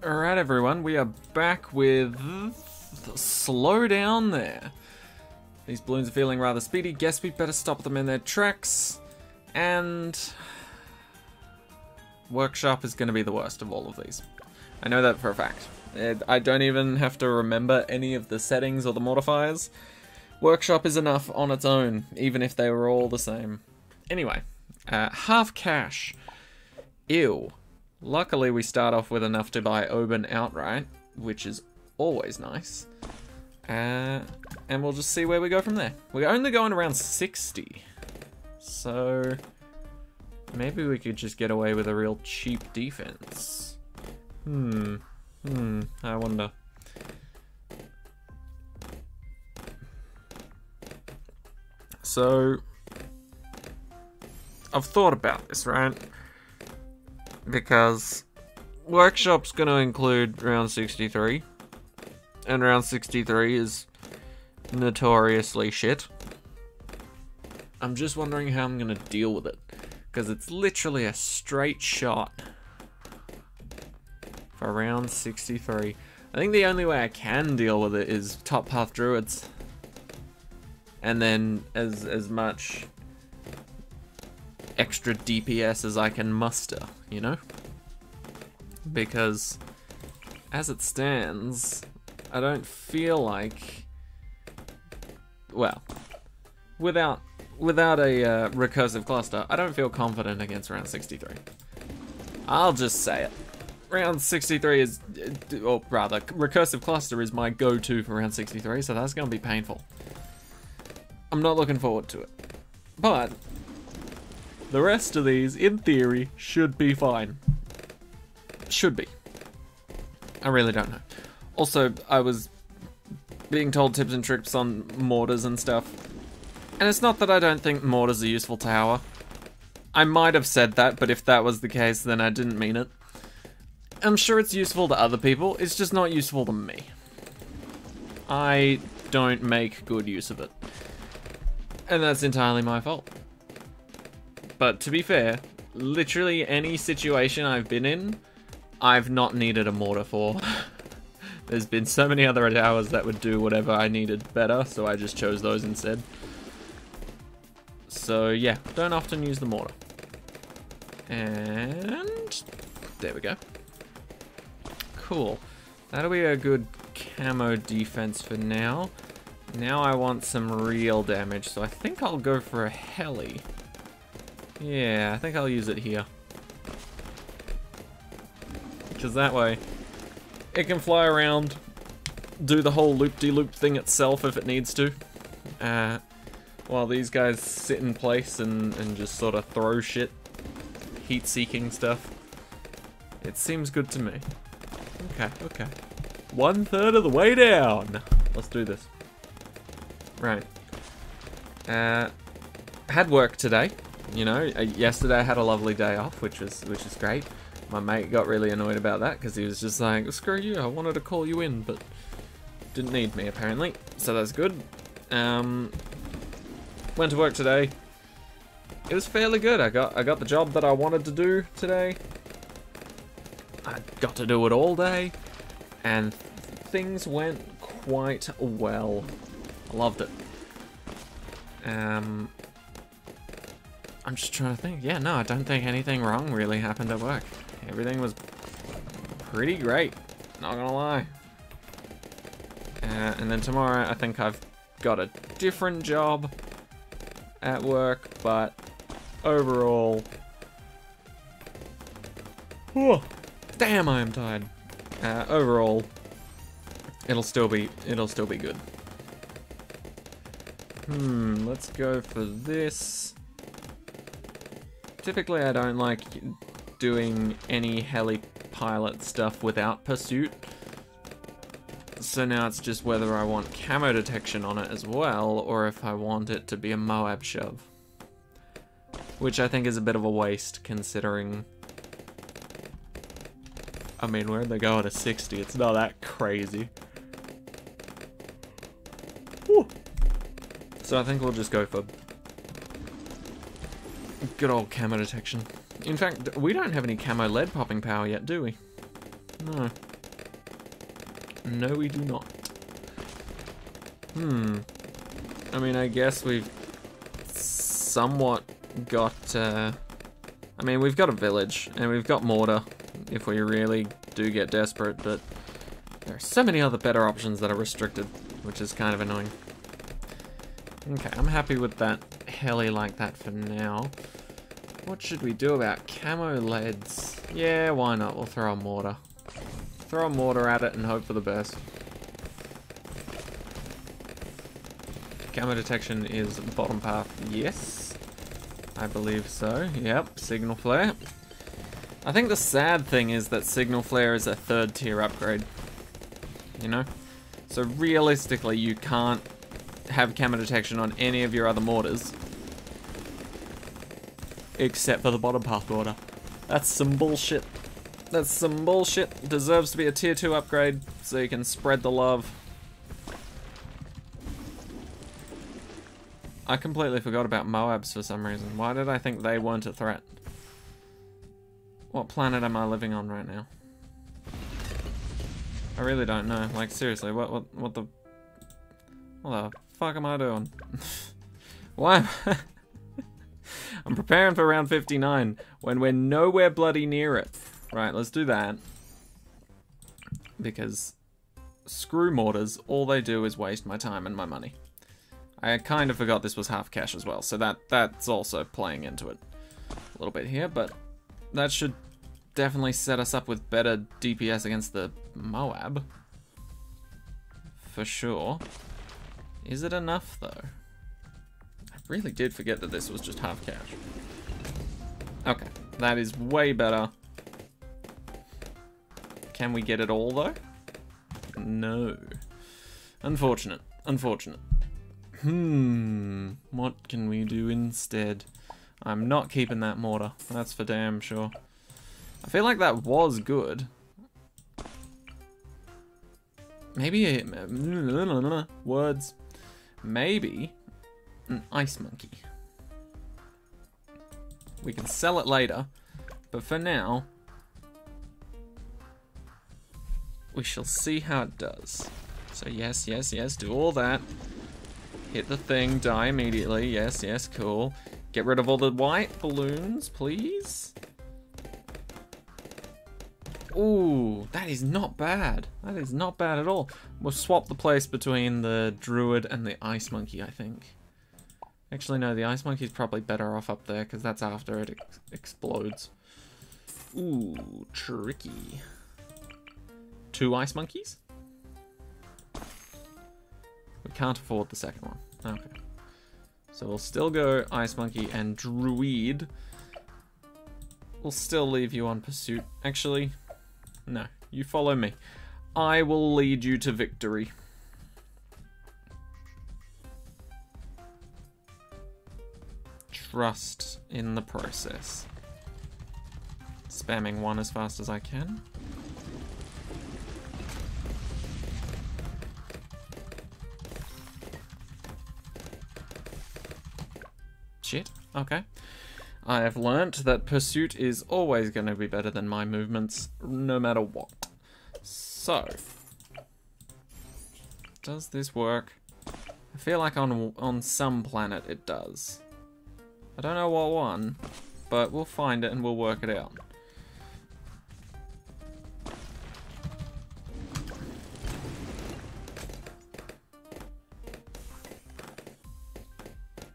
Alright everyone, we are back with Slow Down There. These balloons are feeling rather speedy. Guess we better stop them in their tracks. And Workshop is going to be the worst of all of these. I know that for a fact. I don't even have to remember any of the settings or the modifiers. Workshop is enough on its own, even if they were all the same. Anyway, half cash. Ew. Luckily we start off with enough to buy Oban outright, which is always nice. And we'll just see where we go from there. We're only going around 60. So maybe we could just get away with a real cheap defense. I wonder. So I've thought about this, right? Because Workshop's going to include round 63, and round 63 is notoriously shit. I'm just wondering how I'm going to deal with it, because it's literally a straight shot for round 63. I think the only way I can deal with it is Top Path Druids, and then as much extra DPS as I can muster, you know? Because as it stands, I don't feel like, well, without a recursive cluster, I don't feel confident against round 63. I'll just say it. Round 63 is, or rather, recursive cluster is my go-to for round 63, so that's gonna be painful. I'm not looking forward to it. But the rest of these, in theory, should be fine. Should be. I really don't know. Also, I was being told tips and tricks on mortars and stuff. And it's not that I don't think mortars are useful tower. I might have said that, but if that was the case, then I didn't mean it. I'm sure it's useful to other people, it's just not useful to me. I don't make good use of it. And that's entirely my fault. But to be fair, literally any situation I've been in, I've not needed a mortar for. There's been so many other towers that would do whatever I needed better, so I just chose those instead. So yeah, don't often use the mortar. And there we go. Cool. That'll be a good camo defense for now. Now I want some real damage, so I think I'll go for a heli. Yeah, I think I'll use it here. Because that way, it can fly around, do the whole loop-de-loop thing itself if it needs to. While these guys sit in place and just sort of throw shit. Heat-seeking stuff. It seems good to me. Okay. 1/3 of the way down. Let's do this. Right. Had work today. You know, yesterday I had a lovely day off, which is great. My mate got really annoyed about that because he was just like, screw you, I wanted to call you in, but didn't need me apparently, so that's good. Went to work today. It was fairly good. I got the job that I wanted to do today. I got to do it all day, and things went quite well. I loved it. I'm just trying to think. Yeah, no, I don't think anything wrong really happened at work. Everything was pretty great, not gonna lie. And then tomorrow, I think I've got a different job at work, but overall, whew, damn, I am tired. Overall, it'll still be good. Let's go for this. Typically, I don't like doing any heli pilot stuff without pursuit. So now it's just whether I want camo detection on it as well, or if I want it to be a Moab shove. Which I think is a bit of a waste, considering, I mean, where'd they go at a 60? It's not that crazy. Whew. So I think we'll just go for good old camo detection. In fact, we don't have any camo lead popping power yet, do we? No. No, we do not. I mean, I guess we've somewhat got, I mean, we've got a village, and we've got mortar, if we really do get desperate, but there are so many other better options that are restricted, which is kind of annoying. Okay, I'm happy with that heli like that for now. What should we do about camo leads? Yeah, why not? We'll throw a mortar. Throw a mortar at it and hope for the best. Camo detection is bottom path, yes. I believe so, yep, signal flare. I think the sad thing is that signal flare is a 3rd tier upgrade. You know? So realistically, you can't have camo detection on any of your other mortars. Except for the bottom path mortar. That's some bullshit. That's some bullshit. Deserves to be a tier 2 upgrade so you can spread the love. I completely forgot about Moabs for some reason. Why did I think they weren't a threat? What planet am I living on right now? I really don't know. Like, seriously, what the fuck am I doing? Why? I'm preparing for round 59 when we're nowhere bloody near it. Right, let's do that. Because screw mortars, all they do is waste my time and my money. I kind of forgot this was half cash as well, so that's also playing into it a little bit here, but that should definitely set us up with better DPS against the Moab. For sure. Is it enough, though? I really did forget that this was just half cash. Okay, that is way better. Can we get it all, though? No. Unfortunate. Unfortunate. What can we do instead? I'm not keeping that mortar. That's for damn sure. I feel like that was good. Maybe words. Maybe an ice monkey. We can sell it later, but for now, we shall see how it does. So yes, yes, yes, do all that. Hit the thing, die immediately. Yes, yes, cool. Get rid of all the white balloons, please. Ooh, that is not bad. That is not bad at all. We'll swap the place between the druid and the ice monkey, I think. Actually, no, the ice monkey's probably better off up there because that's after it explodes. Ooh, tricky. 2 ice monkeys? We can't afford the second one. Okay. So we'll still go Ice Monkey and Druid. We'll still leave you on pursuit. Actually, no. You follow me. I will lead you to victory. Trust in the process. Spamming 1 as fast as I can. Shit, okay. I have learnt that pursuit is always going to be better than my movements, no matter what. So, does this work? I feel like on some planet it does. I don't know what one, but we'll find it and we'll work it out.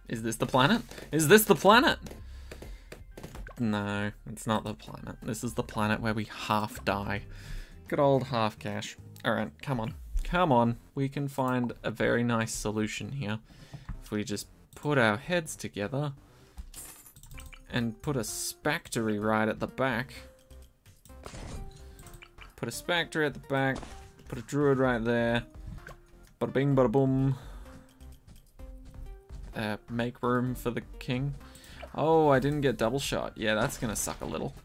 Is this the planet? Is this the planet? No, it's not the planet. This is the planet where we half die. Good old half cash. Alright, come on. Come on. We can find a very nice solution here. If we just put our heads together and put a Spectre right at the back. Put a Spectre at the back. Put a Druid right there. Bada bing, bada boom. Make room for the king. Oh, I didn't get double shot. Yeah, that's gonna suck a little.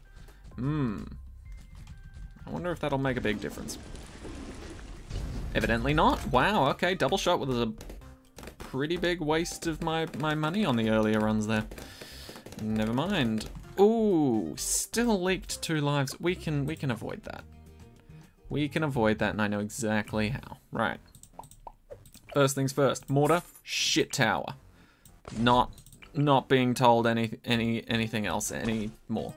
I wonder if that'll make a big difference. Evidently not. Wow, okay, double shot was a pretty big waste of my money on the earlier runs there. Never mind. Ooh, still leaked 2 lives. We can avoid that. We can avoid that, and I know exactly how. Right. First things first. Mortar, shit tower. Not being told anything else anymore.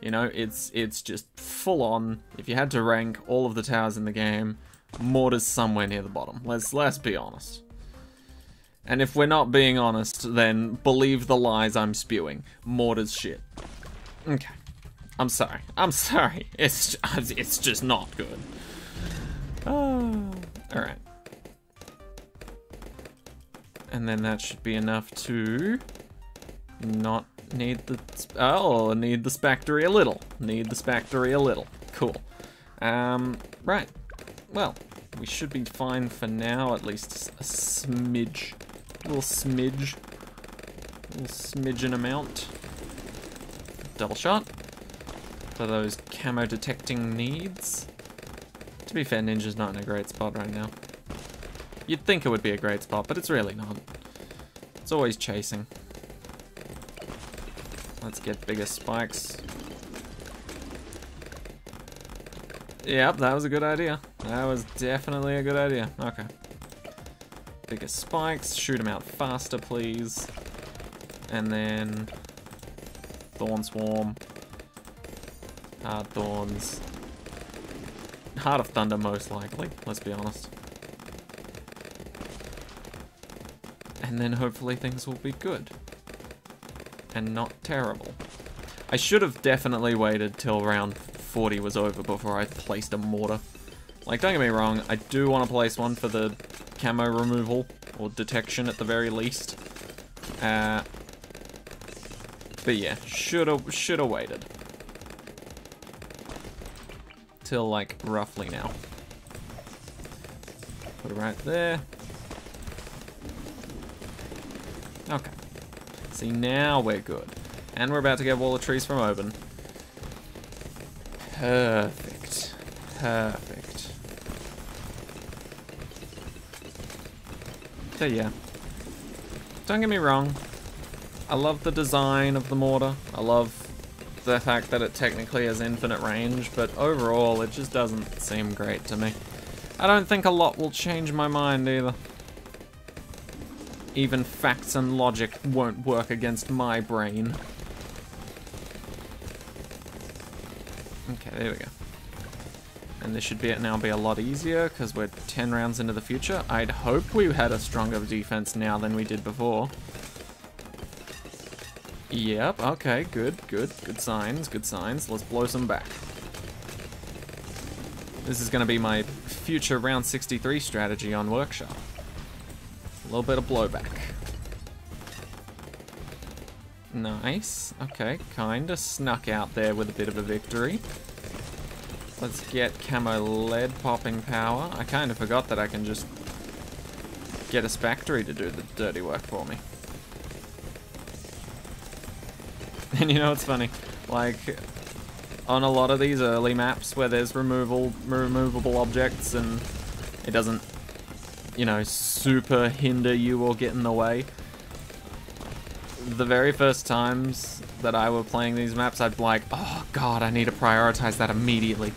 You know, it's just full on. If you had to rank all of the towers in the game, mortar's somewhere near the bottom. Let's be honest. And if we're not being honest, then believe the lies I'm spewing. Mortar's shit. Okay. I'm sorry. It's just not good. Oh, alright. And then that should be enough to not need the... Oh, need the Spectre a little. Need the Spectre a little. Cool. Right. Well, we should be fine for now, at least a smidge. A little smidgen amount. Double shot. For those camo detecting needs. To be fair, Ninja's not in a great spot right now. You'd think it would be a great spot, but it's really not. It's always chasing. Let's get bigger spikes. Yep, that was a good idea. That was definitely a good idea. Okay. Bigger spikes, shoot them out faster, please. And then Thorn Swarm. Hard Thorns. Heart of Thunder, most likely, let's be honest. And then hopefully things will be good. And not terrible. I should have definitely waited till round 40 was over before I placed a mortar. Like, don't get me wrong, I do want to place one for the camo removal, or detection at the very least. But yeah, shoulda waited. Till, like, roughly now. Put it right there. Okay. See, now we're good. And we're about to get Wall of Trees from Oban. Perfect. Perfect. So yeah. Don't get me wrong. I love the design of the mortar. I love the fact that it technically has infinite range, but overall it just doesn't seem great to me. I don't think a lot will change my mind either. Even facts and logic won't work against my brain. Okay, there we go. And this should now be a lot easier, because we're 10 rounds into the future. I'd hope we had a stronger defense now than we did before. Yep, okay, good signs, good signs. Let's blow some back. This is going to be my future round 63 strategy on Workshop. A little bit of blowback. Nice. Okay, kinda snuck out there with a bit of a victory. Let's get camo lead popping power. I kind of forgot that I can just get a Spectre to do the dirty work for me. And you know what's funny? Like, on a lot of these early maps where there's removable objects and it doesn't, you know, super hinder you or get in the way. The very first times that I were playing these maps, I'd be like, oh god, I need to prioritize that immediately.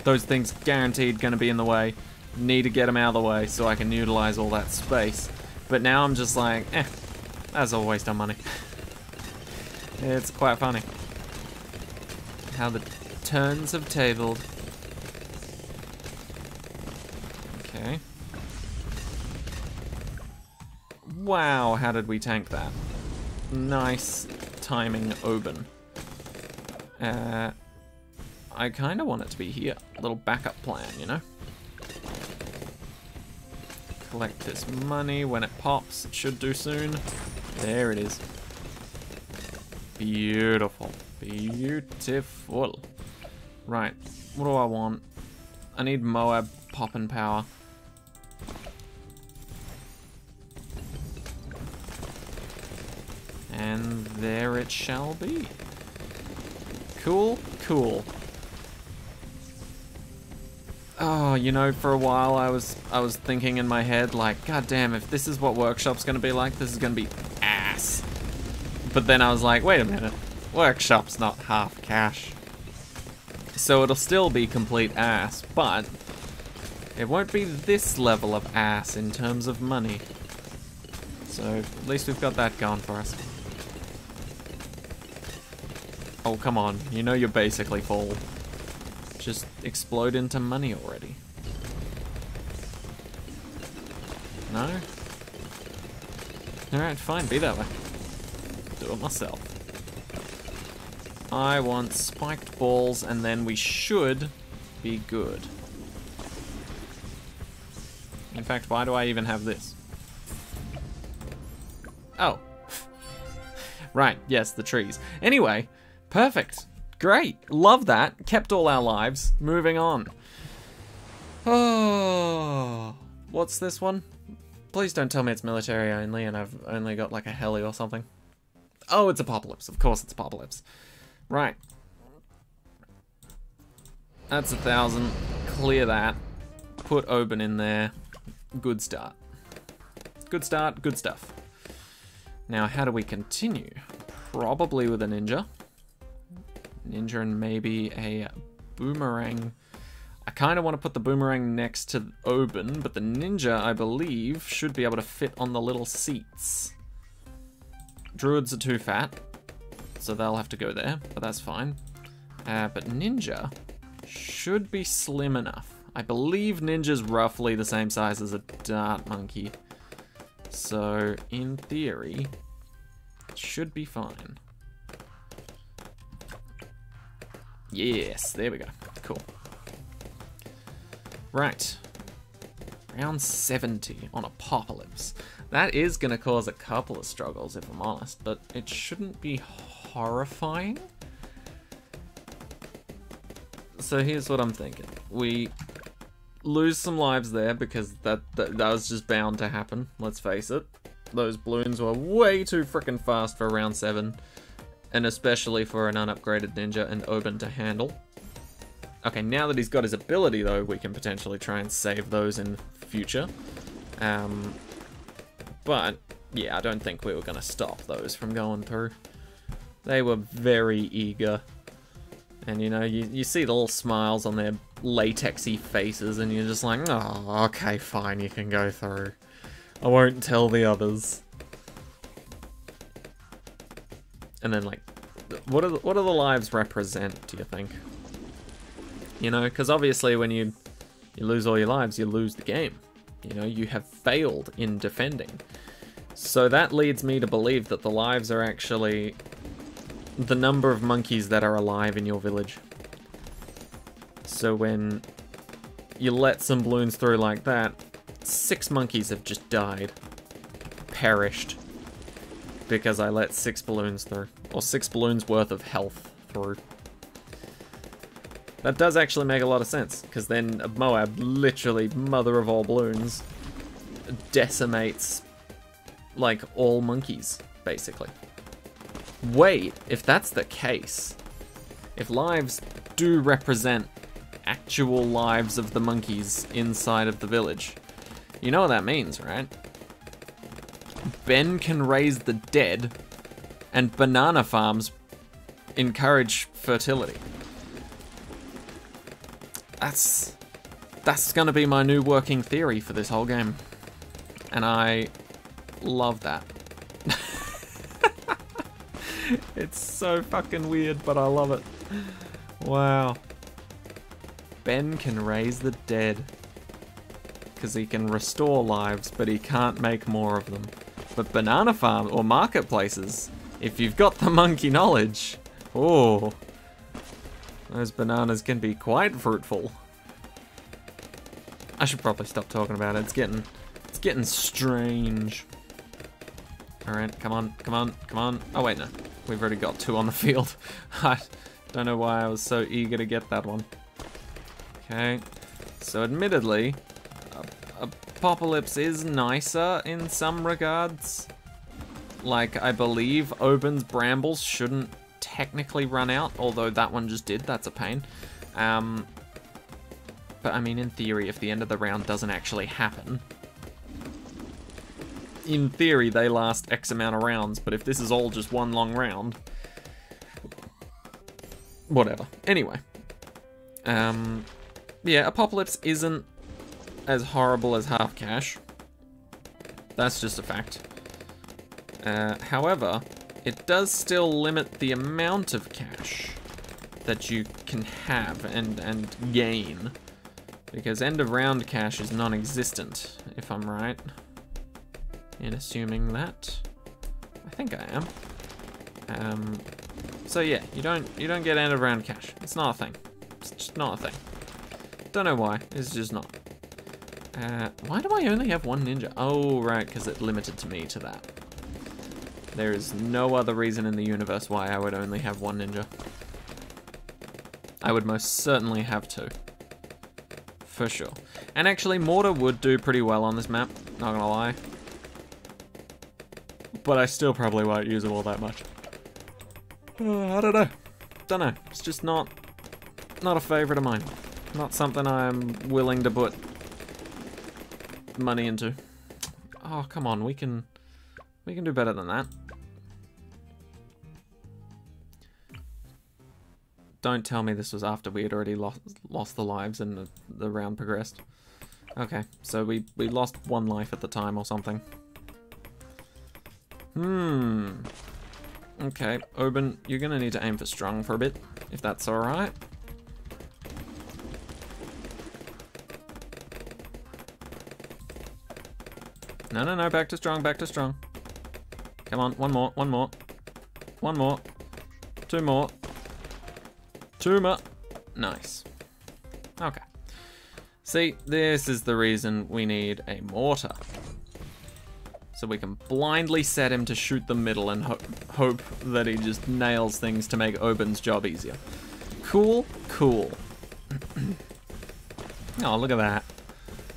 Those things guaranteed gonna be in the way. Need to get them out of the way so I can utilize all that space. But now I'm just like, that's a waste of money. It's quite funny how the turns have tabled. Okay. Wow, how did we tank that? Nice timing, Oban. I kind of want it to be here. A little backup plan, you know? Collect this money when it pops. It should do soon. There it is. Beautiful. Beautiful. Right. What do I want? I need Moab poppin' power. And there it shall be. Cool, cool. Oh, you know, for a while I was thinking in my head, like, god damn, if this is what Workshop's gonna be like, this is gonna be ass. But then I was like, wait a minute, Workshop's not half cash. So it'll still be complete ass, but it won't be this level of ass in terms of money. So at least we've got that going for us. Oh, come on. You know you're basically full. Just explode into money already. No? Alright, fine. Be that way. Do it myself. I want spiked balls, and then we should be good. In fact, why do I even have this? Oh. Right, yes, the trees. Anyway, perfect. Great. Love that. Kept all our lives. Moving on. Oh. What's this one? Please don't tell me it's military only and I've only got like a heli or something. Oh, it's Apocalypse. Of course it's Apocalypse. Right. That's 1,000. Clear that. Put Oban in there. Good start. Good start, good stuff. Now, how do we continue? Probably with a ninja. Ninja and maybe a boomerang. I kind of want to put the boomerang next to Oban, but the ninja, I believe, should be able to fit on the little seats. Druids are too fat, so they'll have to go there, but that's fine. But ninja should be slim enough. I believe ninja's roughly the same size as a dart monkey. So, in theory, it should be fine. Yes, there we go. Cool. Right. Round 70 on Apocalypse. That is going to cause a couple of struggles, if I'm honest, but it shouldn't be horrifying. So here's what I'm thinking. We lose some lives there because that was just bound to happen, let's face it. Those balloons were way too freaking fast for round 7, and especially for an unupgraded ninja and Oban to handle. Okay, now that he's got his ability though, we can potentially try and save those in future. But yeah, I don't think we were going to stop those from going through. They were very eager. And you know, you see the little smiles on their latexy faces and you're just like, oh, okay, fine, you can go through. I won't tell the others. And then like, what do the lives represent, do you think? You know, because obviously when you lose all your lives, you lose the game. You know, you have failed in defending. So that leads me to believe that the lives are actually the number of monkeys that are alive in your village. So when you let some balloons through like that, 6 monkeys have just died. Perished. Because I let 6 balloons through. Or 6 balloons worth of health through. That does actually make a lot of sense, because then Moab, literally mother of all balloons, decimates, like, all monkeys, basically. Wait, if that's the case, if lives do represent actual lives of the monkeys inside of the village, you know what that means, right? Ben can raise the dead, and banana farms encourage fertility. That's gonna be my new working theory for this whole game. And I love that. It's so fucking weird, but I love it. Wow. Ben can raise the dead. Because he can restore lives, but he can't make more of them. But banana farm or marketplaces, if you've got the monkey knowledge, oh, those bananas can be quite fruitful. I should probably stop talking about it. It's getting strange. Alright, come on, come on, come on. Oh wait, no. We've already got 2 on the field. I don't know why I was so eager to get that one. Okay. So admittedly, Apocalypse is nicer in some regards. Like, I believe Oban's brambles shouldn't technically run out, although that one just did. That's a pain. But I mean, in theory, if the end of the round doesn't actually happen, in theory, they last X amount of rounds, but if this is all just one long round, whatever. Anyway, Yeah, Apocalypse isn't as horrible as Half Cash. That's just a fact. However, it does still limit the amount of cash that you can have and gain. Because end of round cash is non-existent, if I'm right in assuming that. I think I am. So yeah, you don't get end of round cash. It's not a thing. It's just not a thing. Don't know why. It's just not. Why do I only have one ninja? Oh, right, because it limited to me to that. There is no other reason in the universe why I would only have one ninja. I would most certainly have two. For sure. And actually, mortar would do pretty well on this map, not gonna lie. But I still probably won't use them all that much. I don't know. Don't know. It's just not a favorite of mine. Not something I'm willing to put money into. Oh, come on. We can do better than that. Don't tell me this was after we had already lost the lives and the round progressed. Okay, so we lost one life at the time or something. Okay, Oben, you're gonna need to aim for strong for a bit, if that's alright. No, back to strong, back to strong. Come on, one more. Two more. Nice. Okay. See, this is the reason we need a mortar. So we can blindly set him to shoot the middle and hope that he just nails things to make Oben's job easier. Cool. Oh, look at that.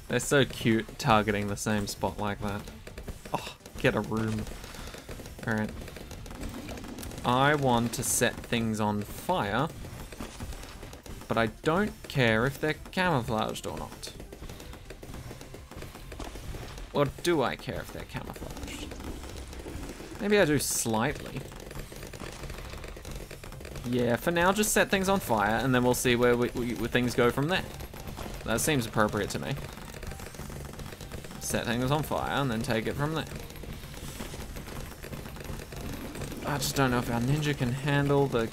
They're so cute targeting the same spot like that. Oh, get a room. Alright. I want to set things on fire, but I don't care if they're camouflaged or not. Or do I care if they're camouflaged? Maybe I do slightly. Yeah, for now just set things on fire and then we'll see where things go from there. That seems appropriate to me. Set things on fire and then take it from there. I just don't know if our ninja can handle the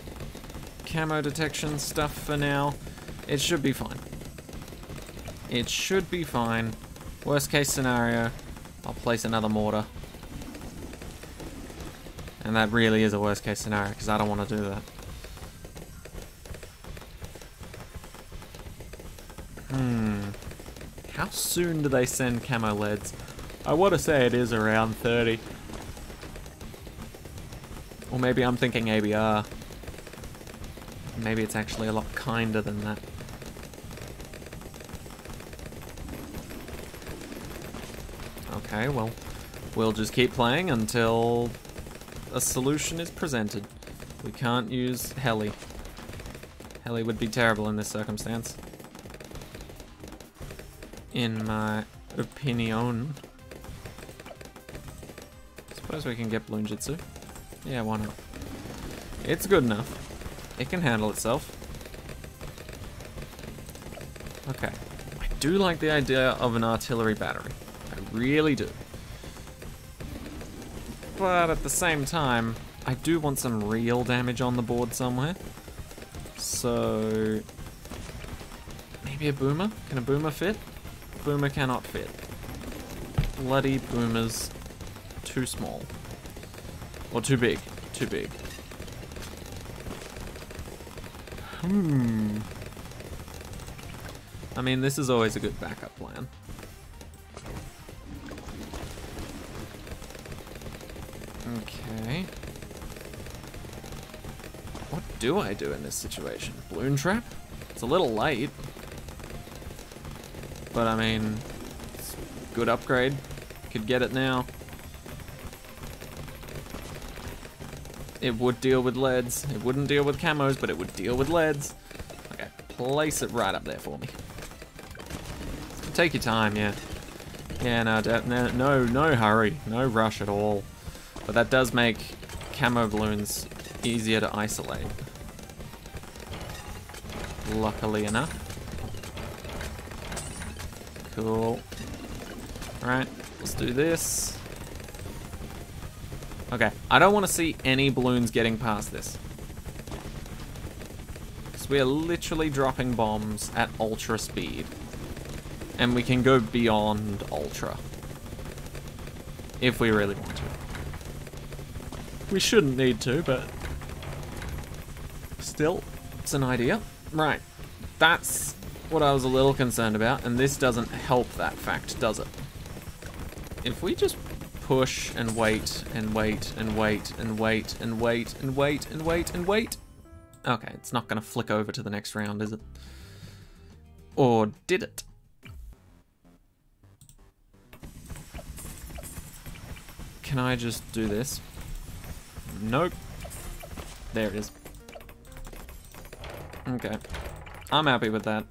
camo detection stuff for now. It should be fine. It should be fine. Worst case scenario, I'll place another mortar. And that really is a worst case scenario because I don't want to do that. How soon do they send camo LEDs? I want to say it is around 30. Or maybe I'm thinking ABR. Maybe it's actually a lot kinder than that. Okay, well, we'll just keep playing until a solution is presented. We can't use heli. Heli would be terrible in this circumstance. In my opinion. Suppose we can get Balloon Jitsu. Yeah, why not? It's good enough. It can handle itself. Okay. I do like the idea of an artillery battery. I really do. But at the same time, I do want some real damage on the board somewhere. So... maybe a boomer? Can a boomer fit? Boomer cannot fit. Bloody boomers. Too small. Or too big. Too big. I mean, this is always a good backup plan. Okay. What do I do in this situation? Balloon trap? It's a little light. But I mean, it's a good upgrade. Could get it now. It would deal with leads. It wouldn't deal with camos, but it would deal with leads. Okay, place it right up there for me. Take your time, yeah. Yeah, no hurry. No rush at all. But that does make camo balloons easier to isolate. luckily enough. Cool. Alright, let's do this. Okay, I don't want to see any balloons getting past this. So we are literally dropping bombs at ultra speed. And we can go beyond ultra. If we really want to. We shouldn't need to, but still, it's an idea. Right, that's what I was a little concerned about, and this doesn't help that fact, does it? If we just push and wait and wait and wait and wait and wait and wait and wait and wait. Okay, it's not gonna flick over to the next round, is it? Or did it? Can I just do this? Nope. There it is. Okay. I'm happy with that.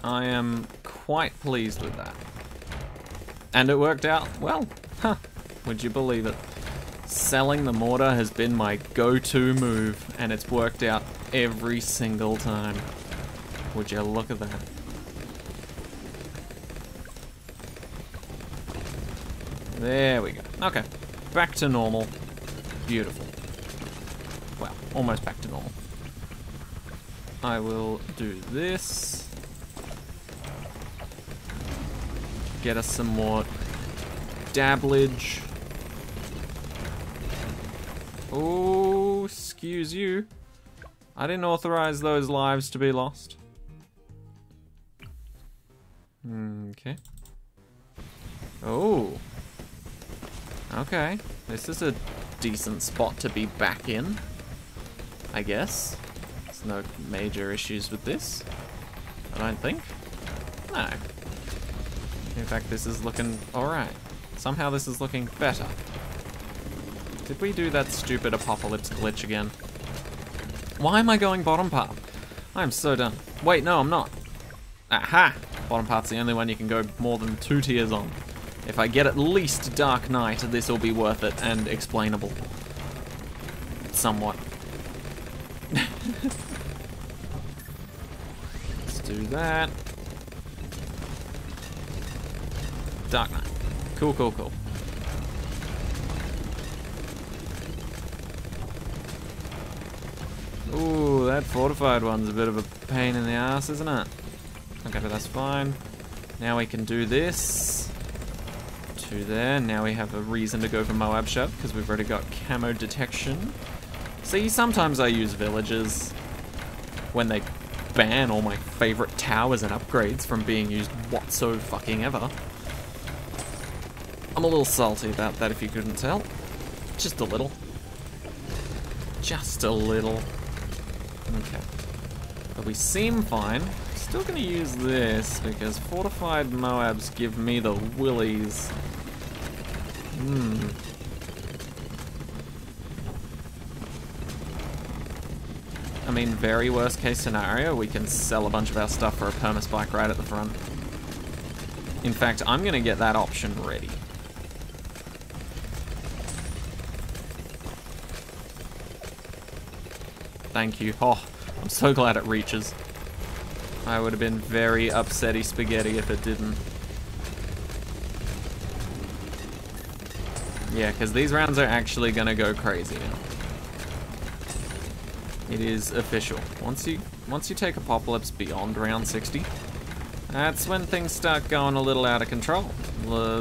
I am quite pleased with that. And it worked out well. Huh. Would you believe it? Selling the mortar has been my go-to move, and it's worked out every single time. Would you look at that? There we go. Okay. Back to normal. Beautiful. Well, almost back to normal. I will do this. Get us some more dabblage. Oh, excuse you. I didn't authorize those lives to be lost. Okay. Oh. Okay. This is a decent spot to be back in, I guess. There's no major issues with this, I don't think. No. In fact, this is looking alright. Somehow this is looking better. Did we do that stupid apocalypse glitch again? Why am I going bottom path? I'm so done. Wait, no, I'm not. Aha! Bottom path's the only one you can go more than 2 tiers on. If I get at least Dark Knight, this will be worth it and explainable. Somewhat. Let's do that. Dark Knight. Cool, cool, cool. Ooh, that fortified one's a bit of a pain in the ass, isn't it? Okay, but that's fine. Now we can do this. 2 there. Now we have a reason to go for Moab Shut, because we've already got camo detection. See, sometimes I use villagers when they ban all my favorite towers and upgrades from being used whatso-fucking-ever. I'm a little salty about that, if you couldn't tell. Just a little. Just a little. Okay. But we seem fine. Still gonna use this, because fortified Moabs give me the willies. I mean, very worst case scenario, we can sell a bunch of our stuff for a permaspike right at the front. In fact, I'm gonna get that option ready. Thank you. Oh, I'm so glad it reaches. I would have been very upsetty spaghetti if it didn't. Yeah, because these rounds are actually gonna go crazy now. It is official. Once you take Apocalypse beyond round 60, that's when things start going a little out of control.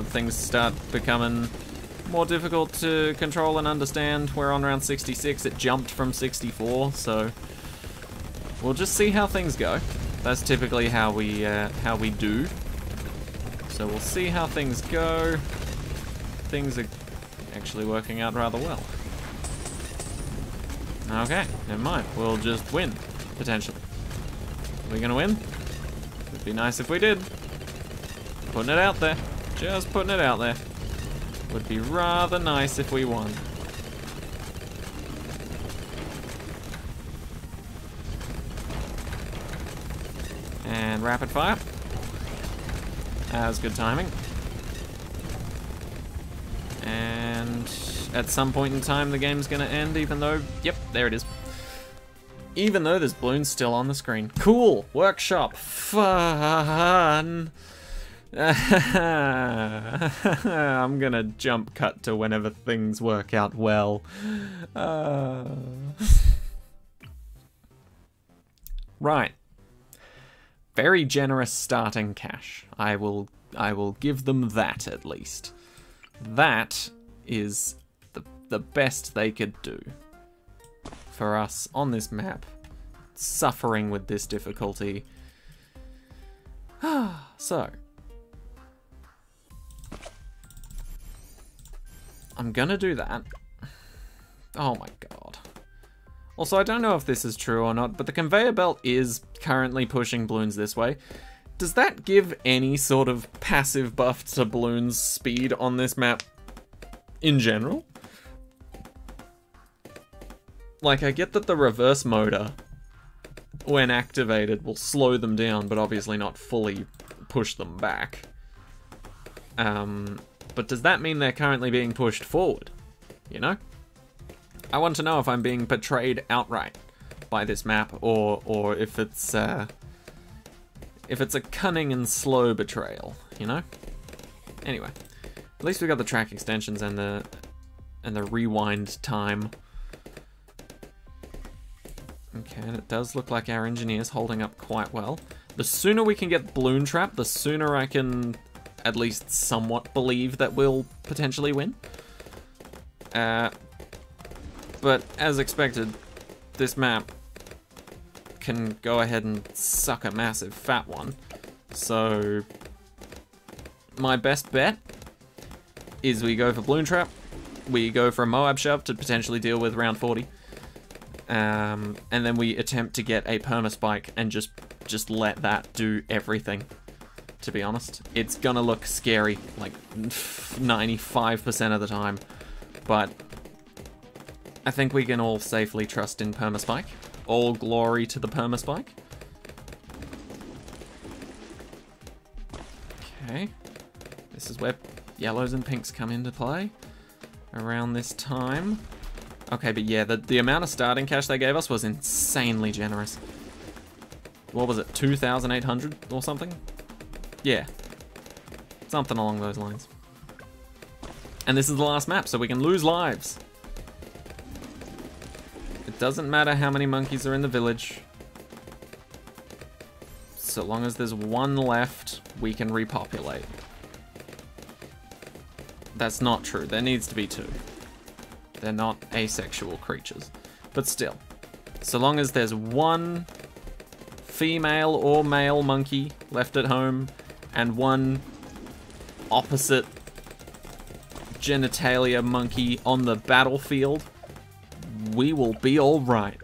Things start becoming more difficult to control and understand. We're on round 66. It jumped from 64, so we'll just see how things go. That's typically how we do. So we'll see how things go. Things are actually working out rather well. Okay, never mind. We'll just win, potentially. Are we gonna win? It'd be nice if we did. Putting it out there. Just putting it out there. Would be rather nice if we won. And rapid fire. That was good timing. And at some point in time, the game's gonna end, even though... Yep, there it is. Even though there's balloons still on the screen. Cool! Workshop! Fun! I'm gonna jump cut to whenever things work out well. Right. Very generous starting cash. I will give them that at least. That is the best they could do for us on this map, suffering with this difficulty. So, I'm gonna do that. Oh my god. Also, I don't know if this is true or not, but the conveyor belt is currently pushing balloons this way. Does that give any sort of passive buff to balloons' speed on this map in general? Like, I get that the reverse motor, when activated, will slow them down, but obviously not fully push them back. But does that mean they're currently being pushed forward? You know? I want to know if I'm being betrayed outright by this map, or if it's a cunning and slow betrayal, you know? Anyway, at least we got the track extensions and the rewind time. Okay, and it does look like our engineer's holding up quite well. The sooner we can get Balloon Trap, the sooner I can at least somewhat believe that we'll potentially win. But as expected, this map can go ahead and suck a massive fat one. So my best bet is we go for Balloon Trap, we go for a Moab Shove to potentially deal with round 40, and then we attempt to get a Perma-Spike and just let that do everything, to be honest. It's gonna look scary, like 95% of the time, but I think we can all safely trust in Perma-Spike. All glory to the Perma-Spike. Okay. This is where yellows and pinks come into play. Around this time. Okay, but yeah, the amount of starting cash they gave us was insanely generous. What was it, 2,800 or something? Yeah. Something along those lines. And this is the last map, so we can lose lives. It doesn't matter how many monkeys are in the village. So long as there's one left, we can repopulate. That's not true. There needs to be two. They're not asexual creatures. But still, so long as there's one female or male monkey left at home and one opposite genitalia monkey on the battlefield, we will be all right.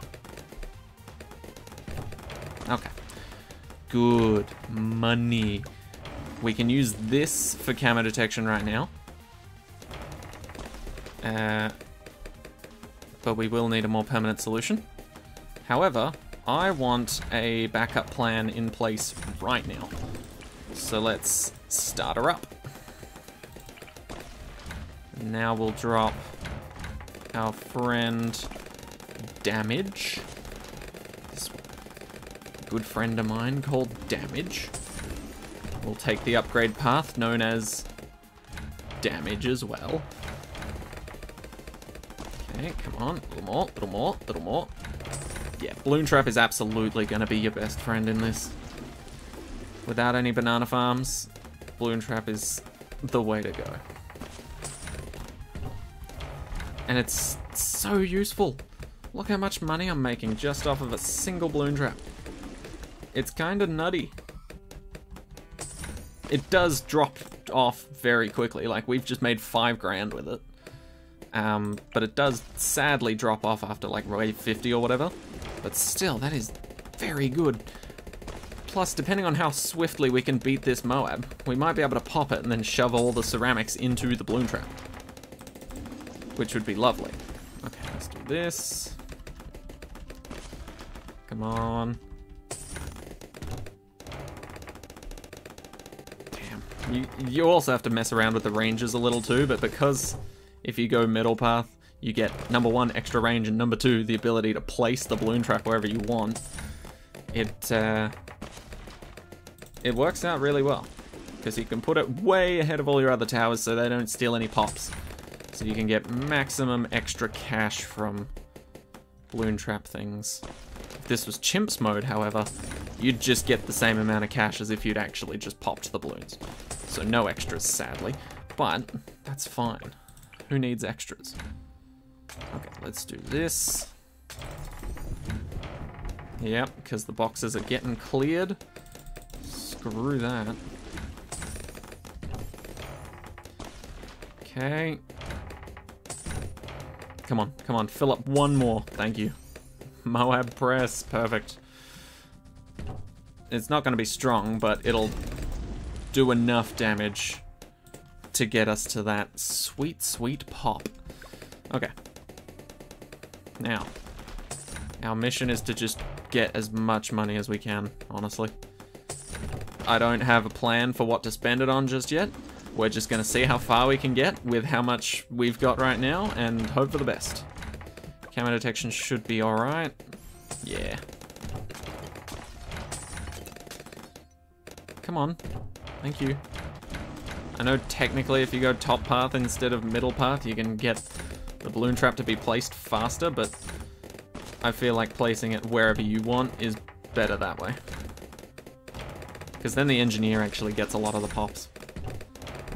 Okay. Good money. We can use this for camo detection right now. But we will need a more permanent solution. However, I want a backup plan in place right now. So let's start her up. Now we'll drop our friend Damage. This good friend of mine called Damage. We'll take the upgrade path known as Damage as well. Okay, come on, a little more, little more, little more. Yeah, Balloon Trap is absolutely gonna be your best friend in this. Without any banana farms, Balloon Trap is the way to go. And it's so useful. Look how much money I'm making just off of a single Balloon Trap. It's kinda nutty. It does drop off very quickly, like we've just made 5 grand with it. But it does sadly drop off after like wave 50 or whatever. But still, that is very good. Plus, depending on how swiftly we can beat this Moab, we might be able to pop it and then shove all the ceramics into the Balloon Trap. Which would be lovely. Okay, let's do this. Come on. Damn. You also have to mess around with the ranges a little too, but because if you go middle path, you get number 1, extra range, and number 2, the ability to place the balloon trap wherever you want. It works out really well, because you can put it way ahead of all your other towers so they don't steal any pops. So you can get maximum extra cash from balloon trap things. If this was chimps mode, however, you'd just get the same amount of cash as if you'd actually just popped the balloons. So no extras, sadly, but that's fine. Who needs extras? Okay, let's do this. Yep, because the boxes are getting cleared. Screw that. Okay. Come on, fill up one more. Thank you. Moab press, perfect. It's not going to be strong, but it'll do enough damage to get us to that sweet, sweet pop. Okay. Now, our mission is to just get as much money as we can, honestly. I don't have a plan for what to spend it on just yet. We're just going to see how far we can get with how much we've got right now and hope for the best. Camera detection should be alright. Yeah. Come on. Thank you. I know technically if you go top path instead of middle path, you can get the balloon trap to be placed faster, but I feel like placing it wherever you want is better that way. Because then the engineer actually gets a lot of the pops.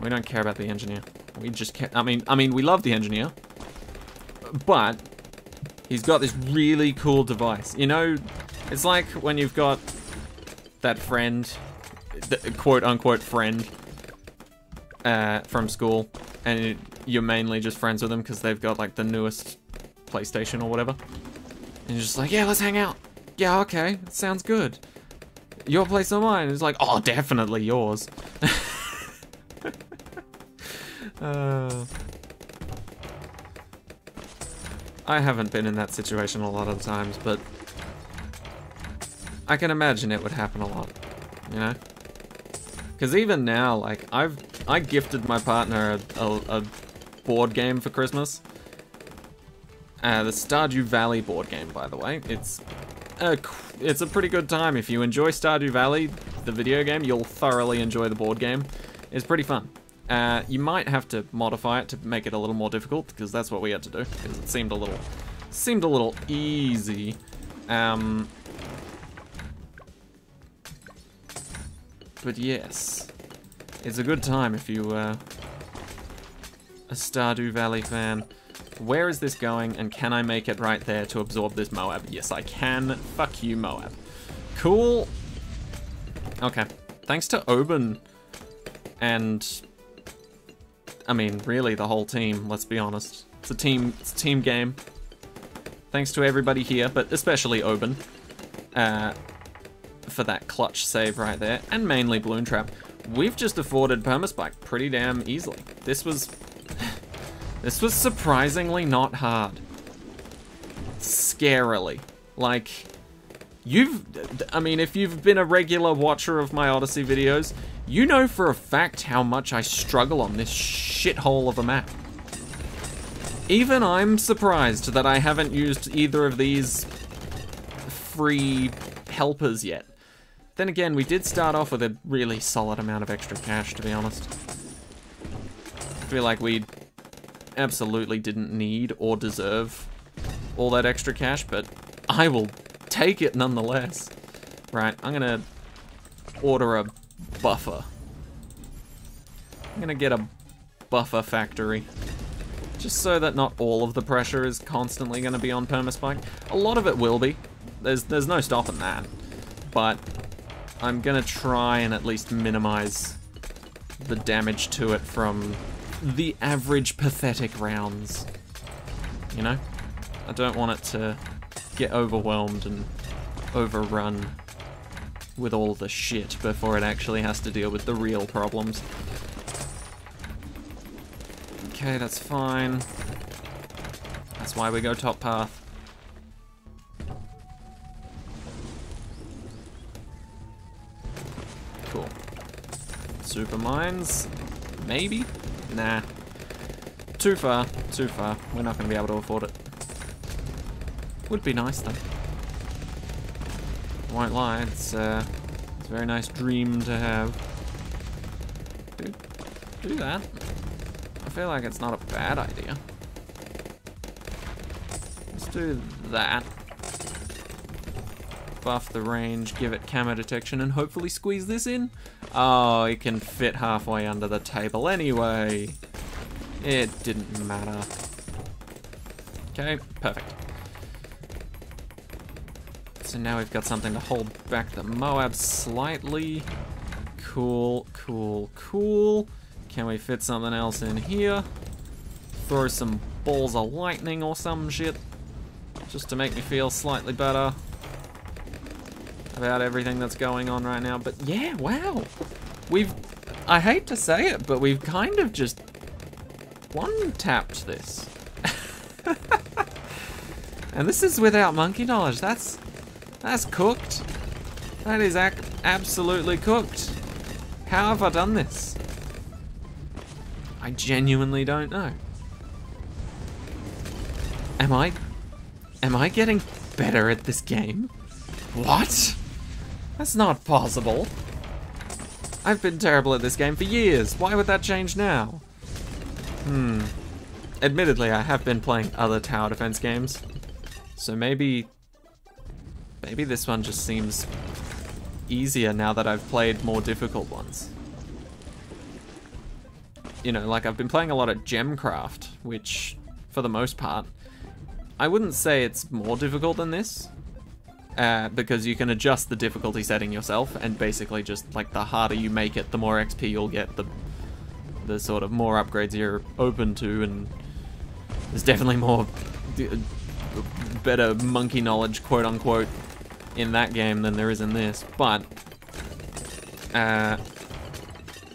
We don't care about the engineer. We just care. I mean, we love the engineer, but he's got this really cool device. You know, it's like when you've got that friend, the quote-unquote friend from school, and you're mainly just friends with them because they've got like the newest PlayStation or whatever. And you're just like, yeah, let's hang out. Yeah, okay, sounds good. Your place or mine? It's like, oh, definitely yours. I haven't been in that situation a lot of times, but I can imagine it would happen a lot, you know? Because even now, like, I gifted my partner a board game for Christmas. The Stardew Valley board game, by the way. It's a pretty good time. If you enjoy Stardew Valley, the video game, you'll thoroughly enjoy the board game. It's pretty fun. You might have to modify it to make it a little more difficult, because that's what we had to do, because it seemed a little easy. But yes, it's a good time if you a Stardew Valley fan. Where is this going, and can I make it right there to absorb this Moab? Yes, I can. Fuck you, Moab. Cool. Okay. Thanks to Oben and, I mean, really the whole team, let's be honest. It's a team game. Thanks to everybody here, but especially Oben, for that clutch save right there, and mainly Balloon Trap. We've just afforded Permaspike pretty damn easily. This was surprisingly not hard. Scarily. Like, I mean, if you've been a regular watcher of my Odyssey videos, you know for a fact how much I struggle on this shithole of a map. Even I'm surprised that I haven't used either of these free helpers yet. Then again, we did start off with a really solid amount of extra cash, to be honest. I feel like we absolutely didn't need or deserve all that extra cash, but I will take it nonetheless. Right, I'm gonna order a buffer. I'm gonna get a buffer factory. Just so that not all of the pressure is constantly gonna be on Permaspike. A lot of it will be. There's no stopping that. But I'm gonna try and at least minimize the damage to it from the average pathetic rounds. You know? I don't want it to get overwhelmed and overrun with all the shit before it actually has to deal with the real problems. Okay, that's fine. That's why we go top path. Cool. Let's Super mines. Maybe? Nah. Too far. Too far. We're not going to be able to afford it. Would be nice, though. Won't lie, it's a very nice dream to have. Do that. I feel like it's not a bad idea. Let's do that. Buff the range, give it camo detection, and hopefully squeeze this in. Oh, it can fit halfway under the table anyway. It didn't matter. Okay, perfect. So now we've got something to hold back the Moab slightly. Cool, cool, cool. Can we fit something else in here? Throw some balls of lightning or some shit. Just to make me feel slightly better about everything that's going on right now. But yeah, wow. I hate to say it, but we've kind of just one-tapped this. And this is without monkey knowledge. That's cooked. That is absolutely cooked. How have I done this? I genuinely don't know. Am I getting better at this game? What? That's not possible. I've been terrible at this game for years. Why would that change now? Admittedly, I have been playing other tower defense games. So maybe this one just seems easier now that I've played more difficult ones. You know, like I've been playing a lot of Gemcraft, which, for the most part, I wouldn't say it's more difficult than this. Because you can adjust the difficulty setting yourself, and basically just, like, the harder you make it, the more XP you'll get, the sort of more upgrades you're open to, and there's definitely more better monkey knowledge, quote-unquote, in that game than there is in this. But, yeah,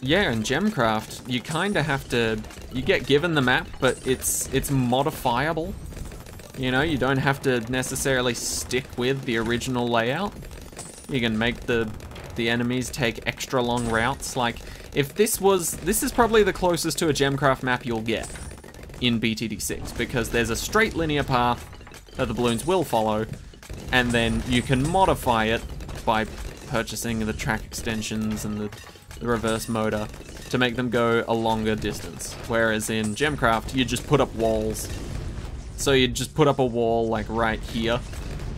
in Gemcraft, you kind of have to, you get given the map, but it's modifiable. You know, you don't have to necessarily stick with the original layout. You can make the enemies take extra long routes. Like, if this is probably the closest to a Gemcraft map you'll get in BTD6, because there's a straight linear path that the balloons will follow, and then you can modify it by purchasing the track extensions and the reverse motor to make them go a longer distance. Whereas in Gemcraft, you just put up walls. So you'd just put up a wall, like, right here,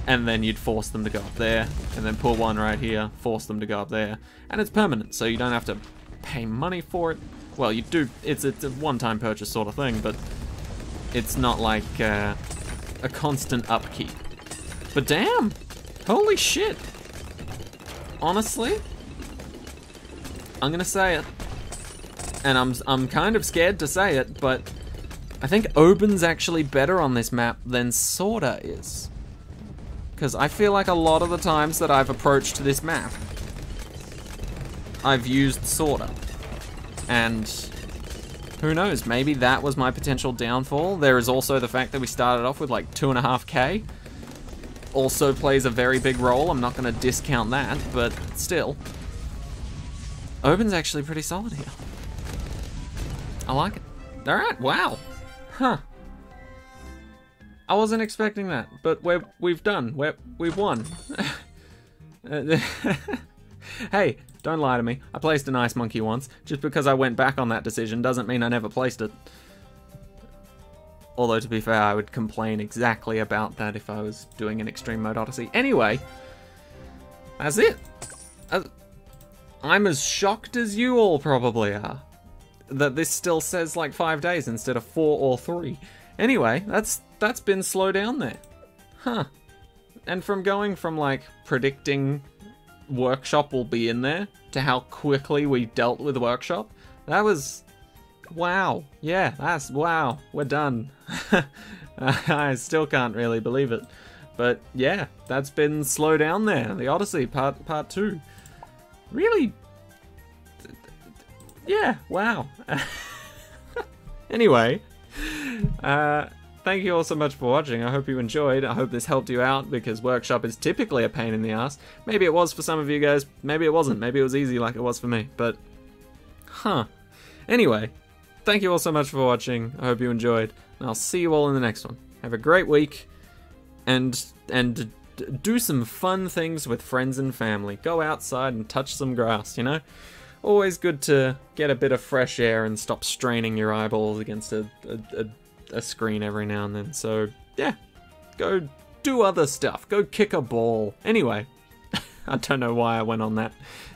and then you'd force them to go up there, and then put one right here, force them to go up there, and it's permanent, so you don't have to pay money for it. Well, you do, it's a one-time purchase sort of thing, but it's not like a constant upkeep. But damn! Holy shit! Honestly, I'm gonna say it, and I'm kind of scared to say it, but I think Oben's actually better on this map than Sorta is. Because I feel like a lot of the times that I've approached this map, I've used Sorta. And who knows, maybe that was my potential downfall. There is also the fact that we started off with like 2.5k. Also plays a very big role, I'm not going to discount that, but still. Oben's actually pretty solid here. I like it. Alright, wow. Huh. I wasn't expecting that, but we've won. Hey, don't lie to me. I placed an ice monkey once. Just because I went back on that decision doesn't mean I never placed it. Although, to be fair, I would complain exactly about that if I was doing an extreme mode Odyssey. Anyway, that's it. I'm as shocked as you all probably are that this still says like 5 days instead of 4 or 3. Anyway, that's been slow down there. Huh. And from going from like predicting Workshop will be in there to how quickly we dealt with Workshop, that was wow. Yeah, that's wow. We're done. I still can't really believe it. But yeah, that's been slow down there. The Odyssey part 2. Really? Yeah, wow. Anyway, thank you all so much for watching. I hope you enjoyed. I hope this helped you out, because Workshop is typically a pain in the ass. Maybe it was for some of you guys, maybe it wasn't. Maybe it was easy like it was for me. But Huh. Anyway, thank you all so much for watching. I hope you enjoyed, and I'll see you all in the next one. Have a great week, and do some fun things with friends and family. Go outside and touch some grass, you know? Always good to get a bit of fresh air and stop straining your eyeballs against a screen every now and then. So, yeah, go do other stuff. Go kick a ball. Anyway, I don't know why I went on that.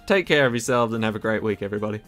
Take care of yourselves and have a great week, everybody.